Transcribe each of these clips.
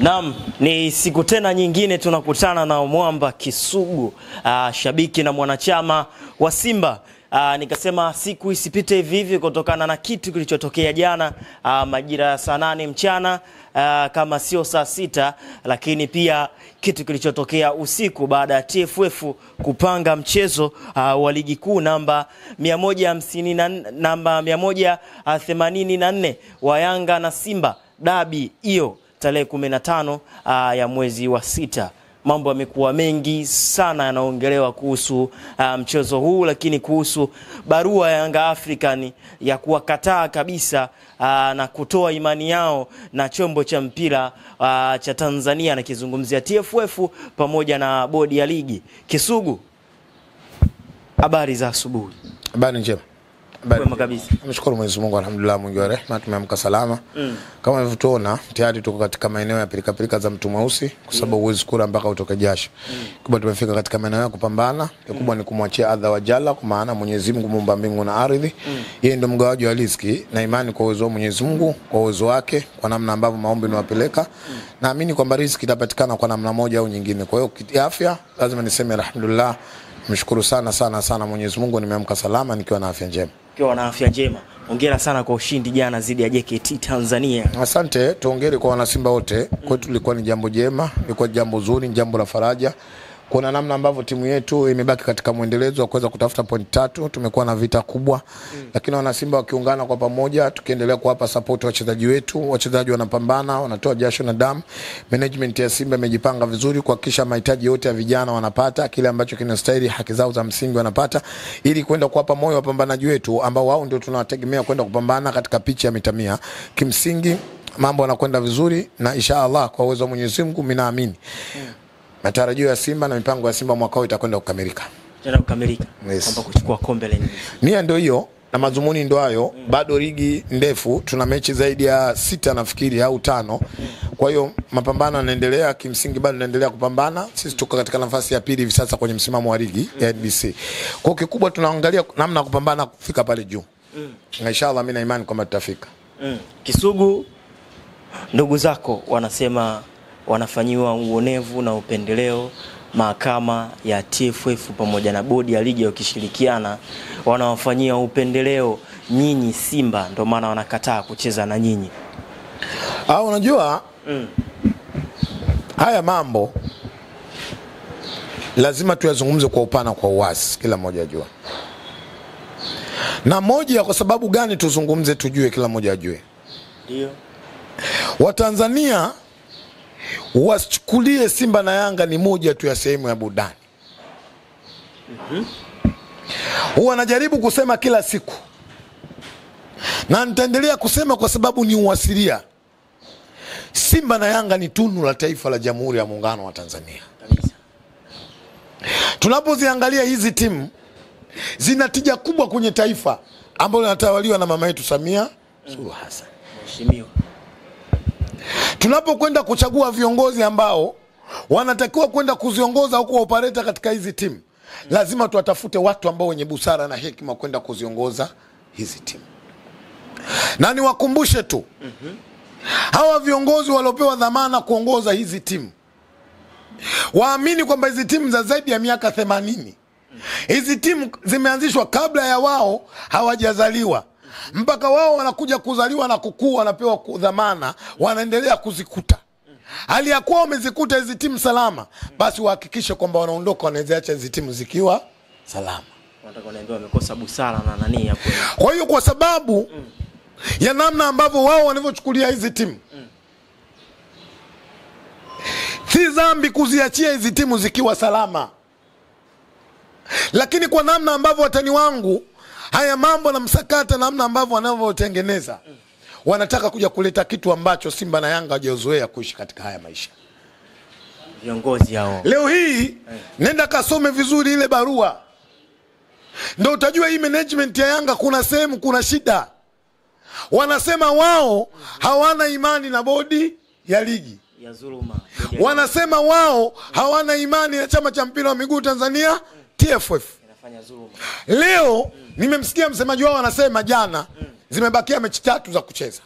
Naam, ni siku tena nyingine tunakutana na mwamba Kisugu, shabiki na mwanachama wa Simba. Nikasema siku isipite hivi hivi kutokana na kitu kilichotokea jana majira ya saa 8 mchana, kama sio saa 6, lakini pia kitu kilichotokea usiku baada ya TFF kupanga mchezo wa ligi kuu namba 184 wa Yanga na Simba, dabi hiyo tarehe 15 ya mwezi wa 6. Mambo yamekuwa mengi sana yanaongelewa kuhusu mchezo huu, lakini kuhusu barua ya Yanga African ya kuwakataa kabisa na kutoa imani yao na chombo cha mpira cha Tanzania, na kizungumzia TFF pamoja na bodi ya ligi. Kisugu, habari za asubuhi? Habari njema. Kwema kabisa. Namshukuru Mwenyezi Mungu, alhamdulillah, mwingi wa rehema, tumeamka salama. Kama unavyotuona tayari tuko katika maeneo ya pilika za mtu mweusi, kwa sababu huwezi kula mpaka utoke jasho. Kubwa tumefika katika maeneo ya kupambana, kubwa ni kumwachia adha wa Jalla, kwa maana Mwenyezi Mungu muumba mbingu na ardhi. Yeye ndio mgawaji wa riziki, na imani kwa uwezo wa Mwenyezi Mungu, kwa uwezo wake, kwa namna ambavyo maombi niwapeleka, naamini kwamba riziki itapatikana kwa namna moja au nyingine. Kwa hiyo kiafya lazima niseme alhamdulillah, mshukuru sana Mwenyezi Mungu, nimeamka salama nikiwa na afya njema. Ukiwa na afya njema. Hongera sana kwa ushindi jana dhidi ya JKT Tanzania. Asante, tuongere kwa wana Simba wote. Kwetu ilikuwa ni jambo jema, ilikuwa jambo zuri, jambo la faraja. Kuna namna ambavyo timu yetu imebaki katika muendelezo wa kuweza kutafuta point 3. Tumekuwa na vita kubwa, lakini wana Simba wakiungana kwa pamoja, tukiendelea kuwapa support wachezaji wetu. Wachezaji wanapambana, wanatoa jasho na damu. Management ya Simba imejipanga vizuri kuhakikisha mahitaji yote ya vijana wanapata kile ambacho kinastahili, haki zao za msingi wanapata, ili kwenda kuwapa moyo wapambanaji wetu ambao wao ndio tunawategemea kwenda kupambana katika pichi ya mitamia. Kimsingi mambo yanakwenda vizuri, na inshallah kwa uwezo wa Mwenyezi Mungu mimi naamini matarajio ya Simba na mipango ya Simba mwaka huu itakwenda kukamilika. Yes. Kwamba kuchukua kombe lenyewe. Nia ndio hiyo na mazumuni ndio hayo. Bado ligi ndefu, tuna mechi zaidi ya 6 nafikiri au 5. Kwa hiyo mapambano yanaendelea, kimsingi bado tunaendelea kupambana. Sisi tuko katika nafasi ya pili hivi sasa kwenye msimamo wa ligi ya NBC. Kwa hiyo kikubwa tunaangalia namna kupambana kufika pale juu. Na inshallah mimi na imani kwamba tutafika. Kisugu, ndugu zako wanasema wanafanyiwa uonevu na upendeleo. Mahakama ya TFF pamoja na bodi ya ligi wakishirikiana wanawafanyia upendeleo nyinyi Simba, ndio maana wanakataa kucheza na nyinyi. Unajua haya mambo lazima tuyazungumze kwa upana, kwa uwazi, kila mmoja ajue. Na moja kwa sababu gani tuzungumze, tujue, kila mmoja ajue. Ndio Watanzania wasichukulie Simba na Yanga ni moja tu ya sehemu ya burudani. Huwa najaribu kusema kila siku, na nitaendelea kusema kwa sababu ni uwasilia. Simba na Yanga ni tunu la taifa la Jamhuri ya Muungano wa Tanzania. Tunapoziangalia hizi timu, zina tija kubwa kwenye taifa ambalo linatawaliwa na mama yetu Samia Suluhu Hassan. Mheshimiwa. Tunapokwenda kuchagua viongozi ambao wanatakiwa kwenda kuziongoza huko operator katika hizi timu, lazima tuwatafute watu ambao wenye busara na hekima kwenda kuziongoza hizi timu. Na niwakumbushe tu, hawa viongozi waliopewa dhamana kuongoza hizi timu waamini kwamba hizi timu za zaidi ya miaka 80, hizi timu zimeanzishwa kabla ya wao hawajazaliwa. Mpaka wao wanakuja kuzaliwa na kukua, wanapewa dhamana, wanaendelea kuzikuta. Hali ya kuwa wamezikuta hizi timu salama, basi wahakikishe kwamba wanaondoka, wanaziacha hizi timu zikiwa salama. Wanataka wanaambiwa wamekosa busara na nani hapo. Kwa hiyo kwa sababu ya namna ambavyo wao wanavyochukulia hizi timu, si dhambi kuziachia hizi timu zikiwa salama. Lakini kwa namna ambavyo watani wangu haya mambo na msakata, namna ambavyo wanavyotengeneza, wanataka kuja kuleta kitu ambacho Simba na Yanga hawajazoea kuishi katika haya maisha. Viongozi hao leo hii nenda kasome vizuri ile barua, ndio utajua hii management ya Yanga kuna sehemu kuna shida. Wanasema wao hawana imani na bodi ya ligi ya dhuluma. Wanasema wao hawana imani na chama cha mpira wa miguu Tanzania TFF. Inafanya dhuluma. Leo nimemsikia msemaji wao anasema jana zimebakia mechi 3 za kucheza.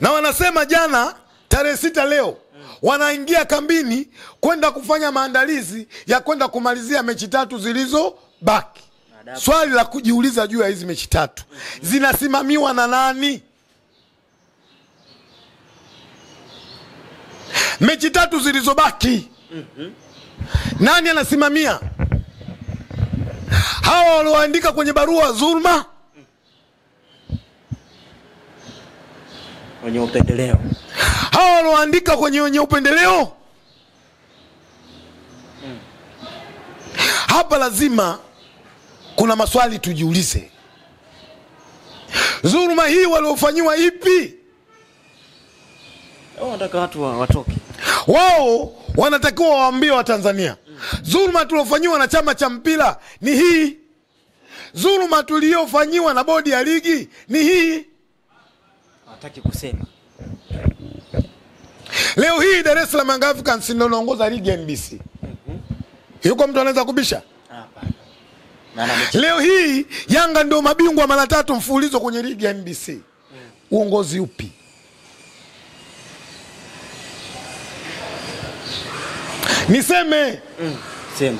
Na wanasema jana tarehe 6 leo wanaingia kambini kwenda kufanya maandalizi ya kwenda kumalizia mechi 3 zilizobaki. Swali la kujiuliza juu ya hizi mechi 3 zinasimamiwa na nani? Mechi 3 zilizobaki nani anasimamia? Hawa walioandika kwenye barua Zulma, wenye upendeleo, hawa walioandika kwenye wenye upendeleo. Hapa lazima kuna maswali tujiulize. Zulma hii waliofanyiwa ipi? Wanataka watu watoke. Wao wanatakiwa waambie wa Tanzania, Zulma tuliofanyiwa na chama cha mpira ni hii. Zulma tuliofanyiwa na bodi ya ligi ni hii. Hataki kusema. Leo hii Dar es Salaam Young Africans ndio inaongoza ligi ya NBC. Yuko mtu anaweza kubisha? Hapana. Leo hii Yanga ndio mabingwa mara 3 mfululizo kwenye ligi ya NBC. Uongozi upi? Niseme sema.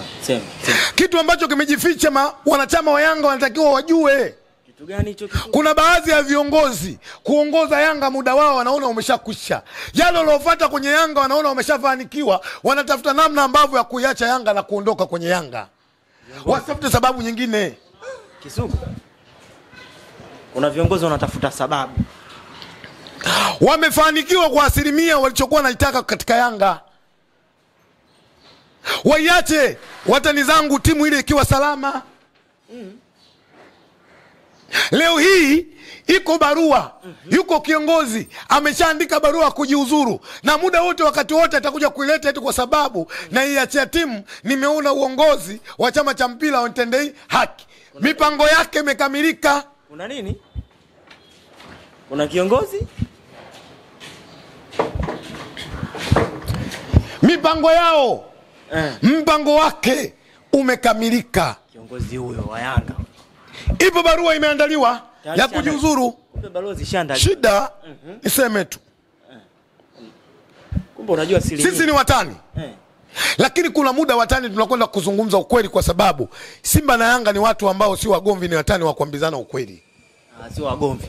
Kitu ambacho kimejificha, wanachama wa Yanga wanatakiwa wajue. Kitu gani hicho? Kuna baadhi ya viongozi kuongoza Yanga muda wao wanaona umeshakwisha. Yale waliofuata kwenye Yanga wanaona wameshafanikiwa, wanatafuta namna ambavyo ya kuiacha Yanga na kuondoka kwenye Yanga. Wasitafute sababu nyingine. Kisugu, kuna viongozi wanatafuta sababu. Wamefanikiwa kwa asilimia walichokuwa wanaitaka katika Yanga. Waiache watani zangu timu ile ikiwa salama. Leo hii iko barua, yuko kiongozi ameshaandika barua kujiuzuru, na muda wote wakati wote atakuja kuileta eti kwa sababu na iacha timu. Nimeona uongozi wa chama cha mpira wanitendei haki. Mipango yake imekamilika. Kuna nini? Kuna kiongozi? Mipango yao mpango wake umekamilika. Kiongozi huyo wa Yanga, ipo barua imeandaliwa ya kujiuzuru. Kumbe barua zishaandaliwa. Shida niseme tu, kumbe unajua sisi ni watani. Lakini kuna muda watani tunakwenda kuzungumza ukweli, kwa sababu Simba na Yanga ni watu ambao si wagomvi, ni watani wa kuambizana ukweli. Si wagomvi.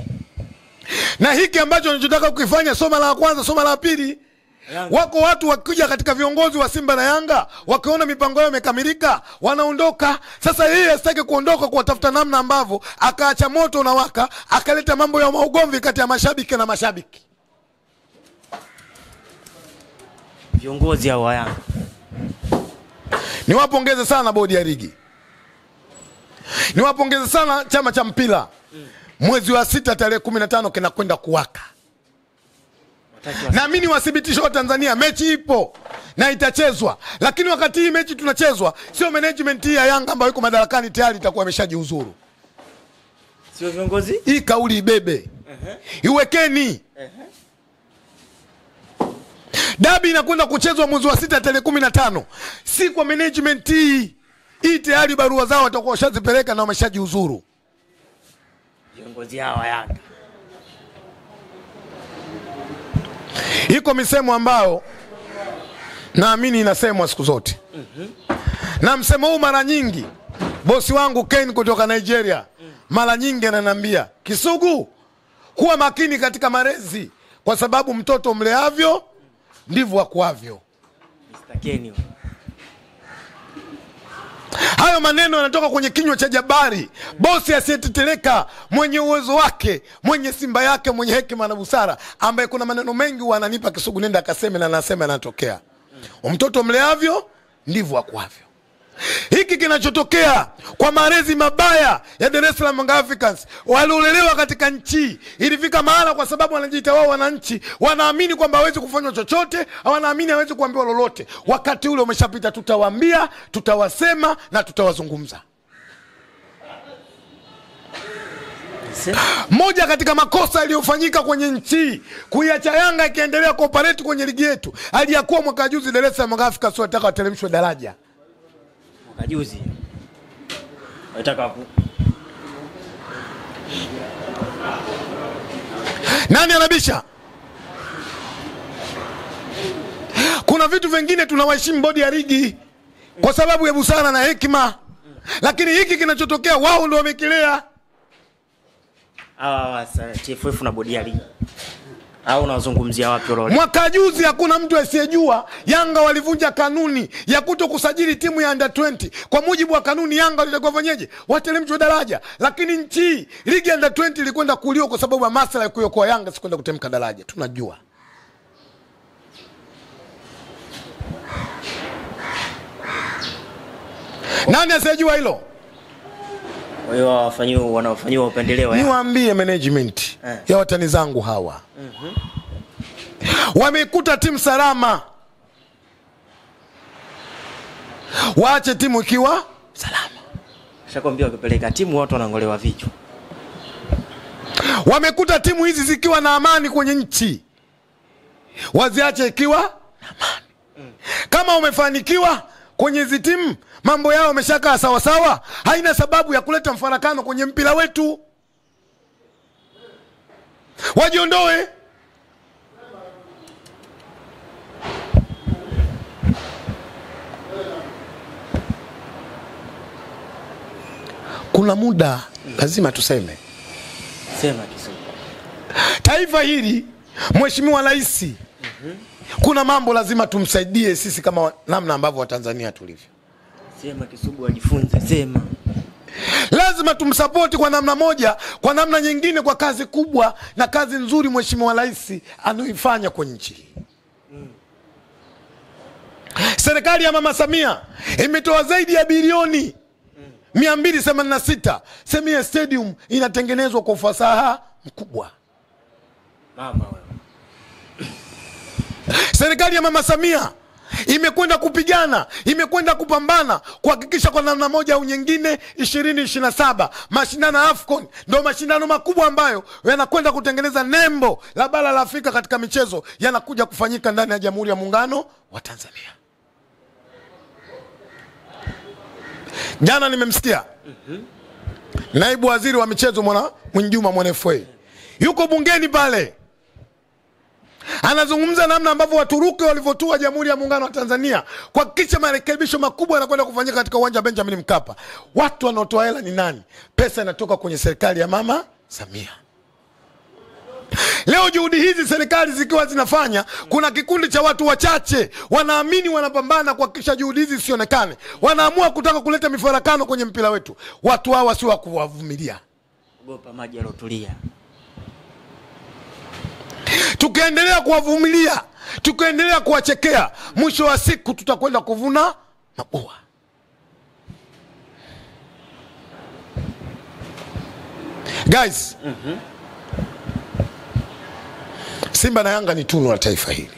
Na hiki ambacho tunachotaka kukifanya, soma la kwanza, soma la pili. Wako watu wakija katika viongozi wa Simba na Yanga wakiona mipango yao imekamilika wanaondoka. Sasa yeye asitaki kuondoka kwa tafuta namna ambavyo akaacha moto unawaka, akaleta mambo ya maugomvi kati ya mashabiki na mashabiki. Viongozi hao wa Yanga, niwapongeze sana bodi ya ligi, niwapongeze sana chama cha mpira. Mwezi wa 6 tarehe 15 kinakwenda kuwaka. Na mimi niwathibitishe wa Tanzania, mechi ipo na itachezwa. Lakini wakati hii mechi tunachezwa, sio management hii ya Yanga ambayo iko madarakani tayari itakuwa imeshajiuzuru. Sio viongozi? Hii kauli ibebe. Iwekeni. Dabi inakwenda kuchezwa mwezi wa 6 tarehe 15. Si kwa management hii. Hii tayari barua zao watakuwa washazipeleka na wameshajiuzuru. Viongozi hao wa Yanga. Iko misemo ambao naamini inasemwa siku zote. Na msemo huu mara nyingi bosi wangu Ken kutoka Nigeria mara nyingi ananiambia, Kisugu, kuwa makini katika malezi, kwa sababu mtoto mleavyo ndivyo akuavyo. Mr. Ken. Hayo maneno yanatoka kwenye kinywa cha jabari, bosi asiyeteteleka, mwenye uwezo wake, mwenye Simba yake, mwenye hekima na busara, ambaye kuna maneno mengi wananipa, Kisugu nenda akaseme, na nasema yanatokea. Mtoto mleavyo ndivyo akuavyo. Hiki kinachotokea kwa malezi mabaya ya Dar es Salaam Young Africans, waliolelewa katika nchi, ilifika mahala kwa sababu wanajiita wao wananchi, wanaamini kwamba hawezi kufanywa chochote, wanaamini hawezi kuambiwa lolote. Wakati ule umeshapita. Tutawaambia, tutawasema na tutawazungumza. Moja katika makosa yaliyofanyika kwenye nchi, kuiacha Yanga ikiendelea kuoperate kwenye ligi yetu, aliyakuwa mwaka juzi Dar es Salaam Young Africans wanataka wateremshwe daraja. Kajuzi nataka hapo. Nani anabisha? kuna vitu vingine tunawaheshimu bodi ya ligi kwa sababu ya busara na hekima. Lakini hiki kinachotokea wao ndio wamekilea. TFF na bodi ya ligi. Au unazungumzia wapi lolote? Mwaka juzi hakuna mtu asiyejua Yanga walivunja kanuni ya kutokusajili timu ya under 20. Kwa mujibu wa kanuni Yanga walitakiwa fanyeje? Wateremshwe daraja. Lakini nchi ligi under 20 ilikwenda kulio kwa sababu ya maslahi ya kuokoa Yanga sikwenda kutemka daraja. Tunajua. Nani asiyejua hilo? Wao wanaofanyiwa upendeleo. Niwaambie management ya watani zangu hawa. Wamekuta timu salama. Waache timu ikiwa salama. Shakwambia wakipeleka timu watu wanangolewa vichwa. Wamekuta timu hizi zikiwa na amani kwenye nchi. Waziache ikiwa na amani. Kama umefanikiwa kwenye hizi timu, mambo yao yameshakaa sawa sawa, haina sababu ya kuleta mfarakano kwenye mpira wetu. Wajiondoe. Kuna muda lazima tuseme. Sema Kisugu. Taifa hili, Mheshimiwa Rais, kuna mambo lazima tumsaidie sisi kama namna ambavyo Watanzania tulivyo. Sema Kisugu ajifunze, sema. Lazima tumsupport kwa namna moja, kwa namna nyingine, kwa kazi kubwa na kazi nzuri Mheshimiwa Rais anaoifanya kwenye nchi. Serikali ya Mama Samia imetoa zaidi ya bilioni 286. Samia Stadium inatengenezwa kwa ufasaha mkubwa. Mama wewe. Serikali ya Mama Samia imekwenda kupigana, imekwenda kupambana kuhakikisha kwa namna moja au nyingine 2027 mashindano ya AFCON ndio mashindano makubwa ambayo yanakwenda kutengeneza nembo la bara la Afrika katika michezo, yanakuja kufanyika ndani ya Jamhuri ya Muungano wa Tanzania. Jana nimemsikia naibu waziri wa michezo Mwinjuma Mwana yuko bungeni pale, anazungumza namna ambavyo Waturuki walivyotua Jamhuri ya Muungano wa Tanzania kuhakikisha marekebisho makubwa yanakwenda kufanyika katika uwanja wa Benjamin Mkapa. Watu wanaotoa hela ni nani? Pesa inatoka kwenye serikali ya Mama Samia. Leo juhudi hizi serikali zikiwa zinafanya, kuna kikundi cha watu wachache wanaamini, wanapambana kuhakikisha juhudi hizi sionekane. Wanaamua kutaka kuleta mifarakano kwenye mpira wetu. Watu hawa si wa kuwavumilia. Ogopa maji yalotulia. Tukiendelea kuwavumilia, tukiendelea kuwachekea, mwisho wa siku tutakwenda kuvuna mabua. Guys, Simba na Yanga ni tunu la taifa hili.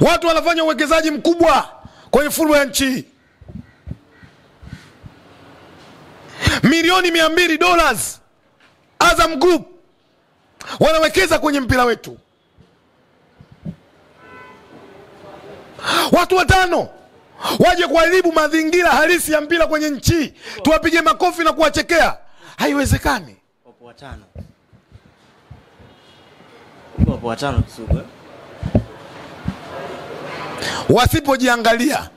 Watu wanafanya uwekezaji mkubwa kwenye football ya nchi. Milioni $200 Azam Group wanawekeza kwenye mpira wetu. Watu watano waje kuharibu mazingira halisi ya mpira kwenye nchi, tuwapige makofi na kuwachekea? Haiwezekani. Wapo watano Kisugu. Wasipojiangalia,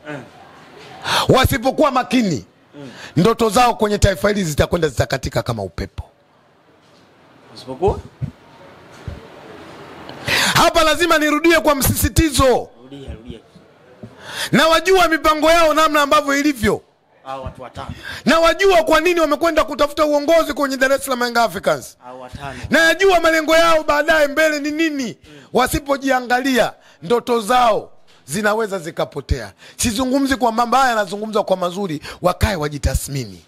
wasipokuwa makini, ndoto zao kwenye taifa hili zitakwenda zitakatika kama upepo. Wasipokuwa? Hapa lazima nirudie kwa msisitizo. Rudia. Na wajua mipango yao namna ambavyo ilivyo. Watu watano. Na wajua kwa nini wamekwenda kutafuta uongozi kwenye Dar es Salaam Young Africans. Watano. Na yajua malengo yao baadaye mbele ni nini. Wasipojiangalia, ndoto zao zinaweza zikapotea. Sizungumzi kwa mambo haya, nazungumza kwa mazuri. Wakae wajitathmini.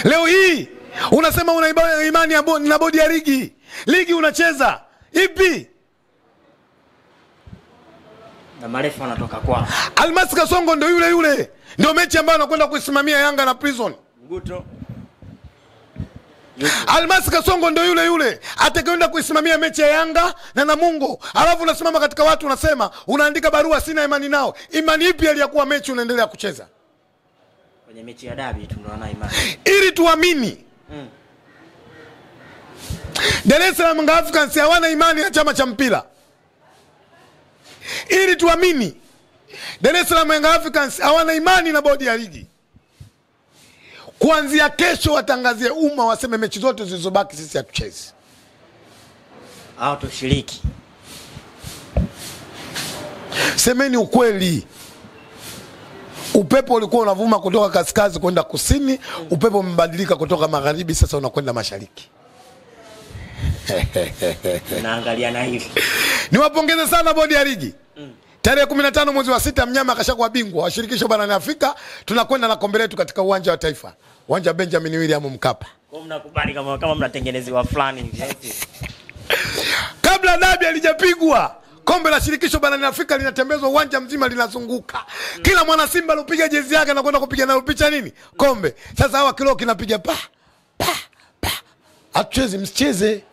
Leo hii unasema una imani na bodi ya ligi. Ligi unacheza ipi? Na marefu wanatoka kwa Almasi Kasongo ndio yule. Ndio mechi ambayo anakwenda kuisimamia Yanga na Prison. Mguto. Almasi Kasongo ndio yule atakayeenda kuisimamia mechi ya Yanga na Namungo. Alafu unasimama katika watu unasema unaandika barua sina imani nao. Imani ipi aliyakuwa mechi unaendelea kucheza? Kwenye mechi ya dabi tunaona imani. Ili tuamini. Dar es Salaam Young Africans hawana imani na chama cha mpira. Ili tuamini, Dar es Salaam Young Africans hawana imani na bodi ya ligi. Kuanzia kesho watangazie umma waseme mechi zote zilizobaki sisi hatuchezi. Au tushiriki. Semeni ukweli. Upepo ulikuwa unavuma kutoka kaskazini kwenda kusini, upepo umebadilika kutoka magharibi sasa unakwenda mashariki. Naangalia na hivi. Niwapongeze sana bodi ya ligi. Tarehe 15 mwezi wa 6 mnyama akashakuwa bingwa wa shirikisho barani Afrika. Tunakwenda na kombe letu katika uwanja wa Taifa, uwanja Benjamin William Mkapa. Kwa mnakubali kama mnatengenezewa fulani hivi. Kabla dabi alijapigwa, kombe la shirikisho barani Afrika linatembezwa uwanja mzima linazunguka. Kila mwana Simba alipiga jezi yake na kwenda kupiga nayo picha nini? Kombe. Sasa hawa kilo kinapiga pa. Hatuchezi, msicheze.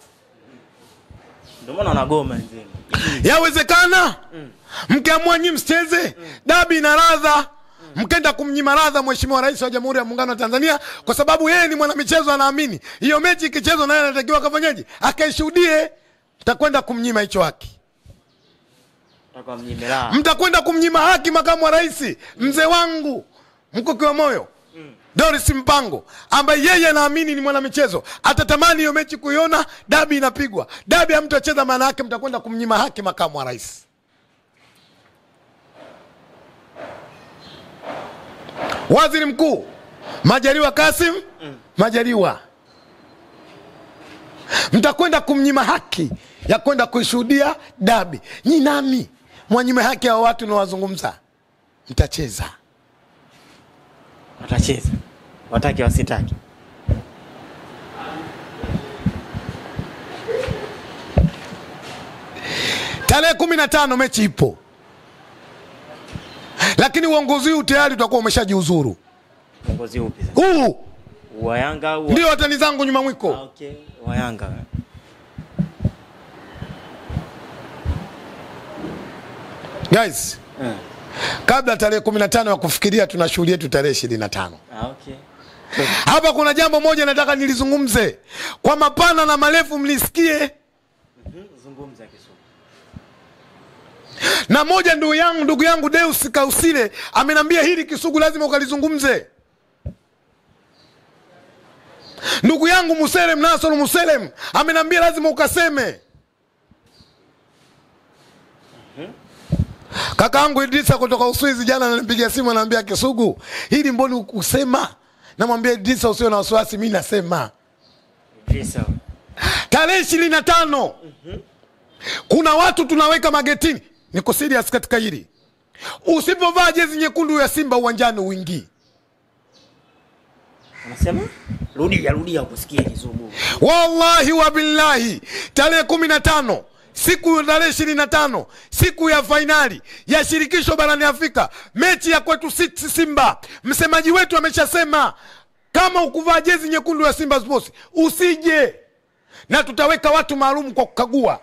Ndio maana wanagoma nzima. Yawezekana? Mkiamua nyinyi msicheze, dabi ina ladha. Mkenda kumnyima ladha Mheshimiwa Rais wa Jamhuri ya Muungano wa Tanzania kwa sababu yeye ni mwanamichezo, anaamini hiyo mechi ikichezwa naye anatakiwa kafanyaje? Akaishuhudie. Mtakwenda kumnyima hicho haki. Mtakwenda kumnyima haki makamu wa rais, mzee wangu mkuki wa moyo Doris Mpango, ambaye yeye anaamini ni mwanamichezo. Atatamani hiyo mechi kuiona, dabi inapigwa. Dabi hamtacheza, maana yake mtakwenda kumnyima haki makamu wa rais. Waziri Mkuu Majaliwa Kassim Majaliwa, mtakwenda kumnyima haki ya kwenda kuishuhudia dabi. Ni nani mwanyime haki ya watu na wazungumza? Mtacheza. Watacheza. Wataki wasitaki. Tarehe 15 mechi ipo. Lakini uongozi huu tayari utakuwa umeshajiuzuru. Uongozi upi sasa? Wa Yanga au ndio watani zangu nyuma mwiko. Okay, wa Yanga. Guys. Kabla tarehe 15 ya kufikiria tuna shughuli yetu tarehe 25. Okay. Hapa kuna jambo moja nataka nilizungumze. Kwa mapana na marefu mlisikie. Zungumza Kisugu. Na moja ndugu yangu Deus Kausile amenambia hili Kisugu lazima ukalizungumze. Ndugu yangu Muselem Nasoro Muselem amenambia lazima ukaseme. Kaka yangu Idrisa kutoka Uswizi jana ananipigia simu ananiambia Kisugu, hili mbona ukusema? Namwambia Idrisa usio na wasiwasi, mimi nasema. Idrisa. Tarehe 25. Kuna watu tunaweka magetini. Niko serious katika hili. Usipovaa jezi nyekundu ya Simba uwanjani uingii. Unasema? Rudia kusikia Kisugu. Wallahi wa billahi, tarehe 15 siku ya tarehe 25 siku ya finali ya shirikisho barani Afrika, mechi ya kwetu Simba. Msemaji wetu ameshasema kama ukuvaa jezi nyekundu ya Simba Sports usije, na tutaweka watu maalum kwa kukagua.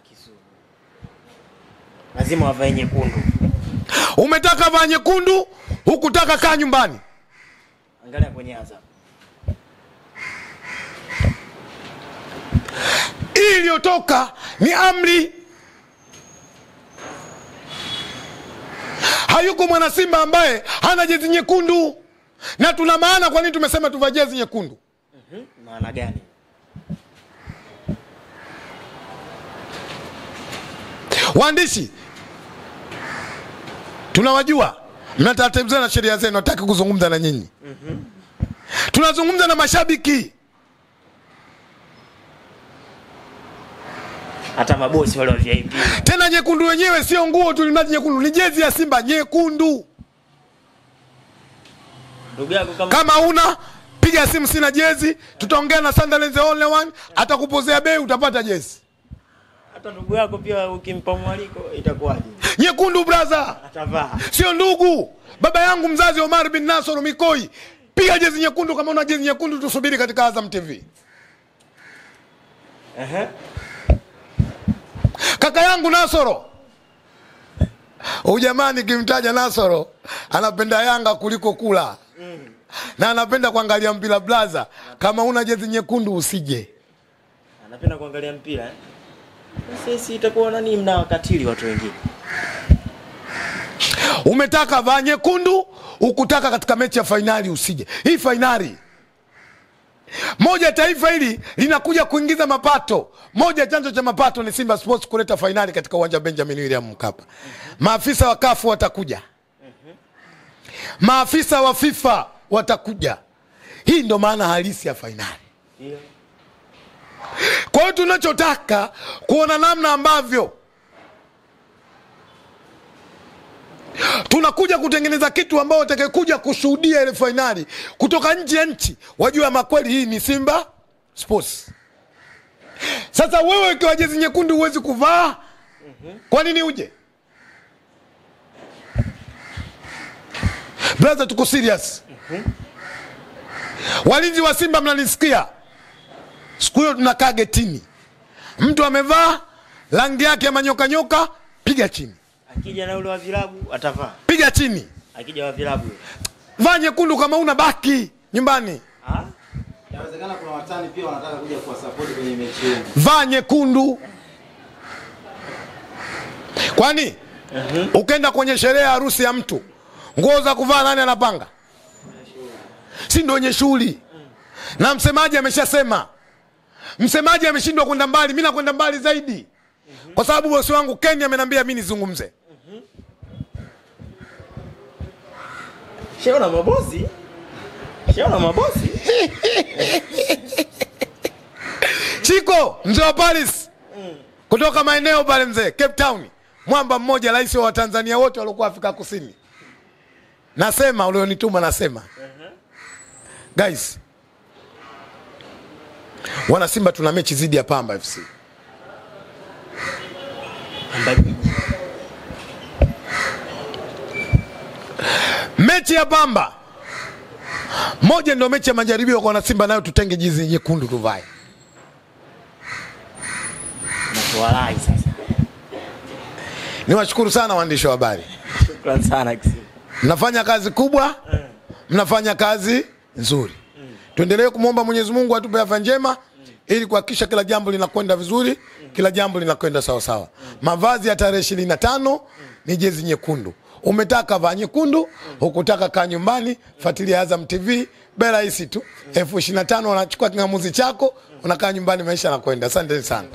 Kisugu. Lazima wavae nyekundu. Umetaka vaa nyekundu, hukutaka kaa nyumbani. Angalia kwenye Azam. Iliyotoka ni amri. Hayuko mwana Simba ambaye hana jezi nyekundu. Na tuna maana kwa nini tumesema tuvae jezi nyekundu? Maana gani? Waandishi tunawajua, mnatatembea na sheria zenu, nataka kuzungumza na nyinyi. Tunazungumza na mashabiki. Hata mabosi wale wa VIP. Tena nyekundu wenyewe sio nguo tulinaji nyekundu, ni jezi ya Simba nyekundu. Ndugu yako kama una piga simu, sina jezi, tutaongea na Sunderland the only one, atakupozea bei utapata jezi. Hata ndugu yako pia ukimpa mwaliko itakuwaje? Nyekundu brother. Atavaa. Sio ndugu. Baba yangu mzazi Omar bin Nasoro Mikoi, piga jezi nyekundu. Kama una jezi nyekundu tusubiri katika Azam TV. Kaka yangu Nasoro, ujamani kimtaja Nasoro anapenda Yanga kuliko kula. Na anapenda kuangalia mpira blaza. Kama una jezi nyekundu usije. Anapenda kuangalia mpira Sasa itakuwa nani mnawakatili watu wengine? Umetaka vaa nyekundu, ukutaka katika mechi ya finali usije. Hii finali moja, taifa hili linakuja kuingiza mapato. Moja chanzo cha mapato ni Simba Sports kuleta finali katika uwanja Benjamin William Mkapa. Maafisa wa CAF watakuja. Maafisa wa FIFA watakuja. Hii ndo maana halisi ya finali. Kwa hiyo tunachotaka kuona namna ambavyo tunakuja kutengeneza kitu ambao watakayekuja kushuhudia ile finali kutoka nje ya nchi wajua makweli hii ni Simba Sports. Sasa wewe kwa jezi nyekundu huwezi kuvaa. Kwa nini uje? Brother, tuko serious. Walinzi wa Simba mnanisikia? Siku hiyo tunakaa getini. Mtu amevaa rangi yake ya manyoka nyoka, piga chini. Akija na ule wa vilabu atavaa. Piga chini. Akija wa vilabu. Vaa nyekundu kama una baki nyumbani. Inawezekana kuna watani pia wanataka kuja kwa support kwenye mechi yenu. Vaa nyekundu. Kwani ukenda kwenye sherehe ya harusi ya mtu, nguo za kuvaa nani anapanga? Si ndio wenye shughuli. Na msemaji ameshasema. Msemaji ameshindwa kwenda mbali, mimi nakwenda mbali zaidi. Kwa sababu bosi wangu Ken ameniambia mimi nizungumze. Sheona mabosi? Sheona mabosi? Chiko, mzee wa Paris. Kutoka maeneo pale mzee, Cape Town. Mwamba mmoja rais wa Tanzania wote waliokuwa Afrika Kusini. Nasema ulionituma nasema. Guys, wana Simba tuna mechi zidi ya Pamba FC. Mechi ya Pamba moja ndio mechi ya majaribio kwa wana Simba, nayo tutenge jezi nyekundu tuvae. Natuwalai sasa. Niwashukuru sana waandishi wa habari. Shukrani sana kisi. Mnafanya kazi kubwa. Mnafanya kazi nzuri. Tuendelee kumuomba Mwenyezi Mungu atupe afya njema ili kuhakikisha kila jambo linakwenda vizuri, kila jambo linakwenda sawa sawa. Mavazi ya tarehe 25 ni jezi nyekundu. Umetaka vaa nyekundu, hukutaka kaa nyumbani, fuatilia Azam TV, bela hisi tu. 25 unachukua kingamuzi chako, unakaa nyumbani, maisha yanakwenda. Asante sana.